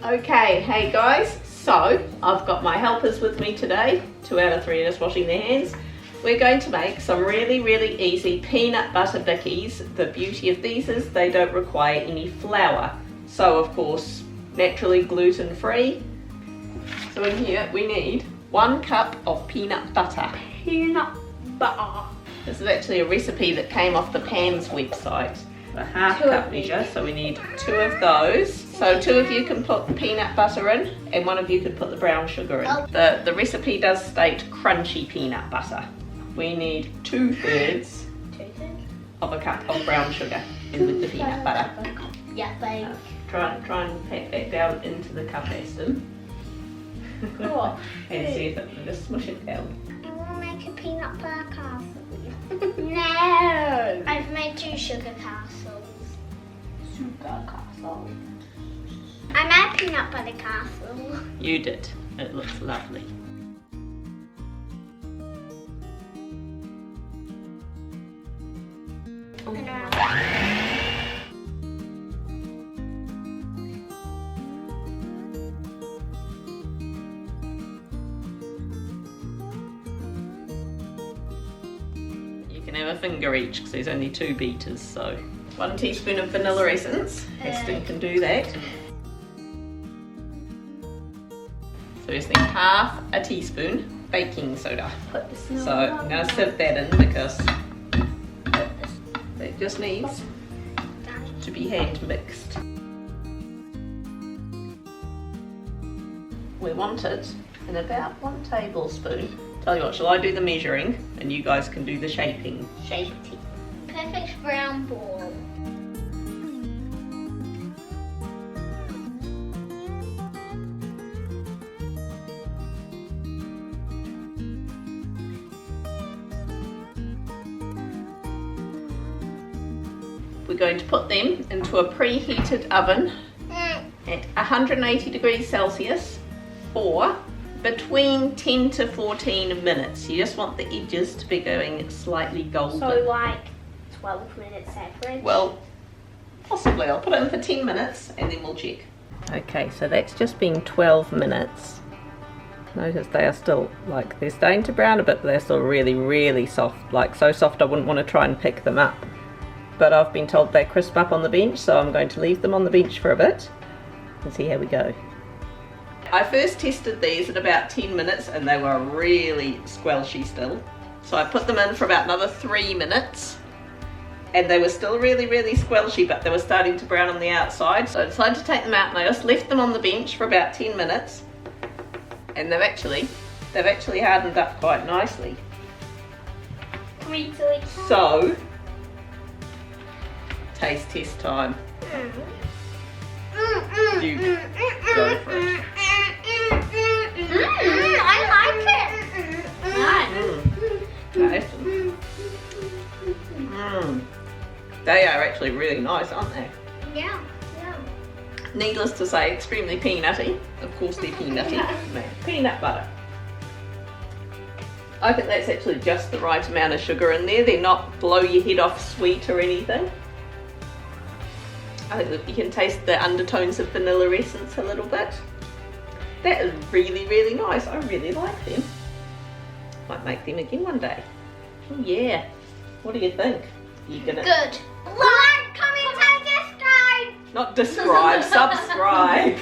Okay, hey guys, so I've got my helpers with me today. 2 out of 3 of us washing their hands. We're going to make some really easy peanut butter bickies. The beauty of these is they don't require any flour. So of course, naturally gluten free. So in here we need 1 cup of peanut butter. Peanut butter. This is actually a recipe that came off the Pam's website. A half cup measure, so we need 2 of those. So 2 of you can put the peanut butter in and 1 of you can put the brown sugar in. The recipe does state crunchy peanut butter. We need 2/3 of a cup of brown sugar in with the peanut butter. Yeah, babe. Try and pat that down into the cup, Aston. Cool. And see if it can just smush it down. I want to make a peanut butter castle. No! I've made 2 sugar castles. Sugar castle. I made a peanut butter castle. You did. It looks lovely. You can have a finger each because there's only 2 beaters, so 1 teaspoon of vanilla essence. Heston can do that. So just need half a teaspoon baking soda. So I'm going to sieve that in because it just needs to be hand mixed. We want it in about 1 tablespoon. Tell you what, shall I do the measuring and you guys can do the shaping? Shaping. Perfect brown ball. We're going to put them into a preheated oven at 180 degrees Celsius for between 10 to 14 minutes. You just want the edges to be going slightly golden. So like 12 minutes average? Well, possibly. I'll put it in for 10 minutes and then we'll check. Okay, so that's just been 12 minutes. Notice they are still, like, they're starting to brown a bit, but they're still really soft. Like, so soft I wouldn't want to try and pick them up. But I've been told they crisp up on the bench, so I'm going to leave them on the bench for a bit and see how we go. I first tested these at about 10 minutes and they were really squelchy still. So I put them in for about another 3 minutes and they were still really squelchy, but they were starting to brown on the outside. So I decided to take them out and I just left them on the bench for about 10 minutes and they've actually hardened up quite nicely. So, taste test time. Duke, go for it. I like it. Nice. They are actually really nice, aren't they? Yeah. Needless to say, extremely peanutty. Of course they're peanutty. Peanut butter. I think that's actually just the right amount of sugar in there. They're not blow your head off sweet or anything. I think that you can taste the undertones of vanilla essence a little bit. That is really nice. I really like them. Might make them again one day. Oh yeah. What do you think? You gonna Good. Like, comment, and subscribe. not describe, subscribe.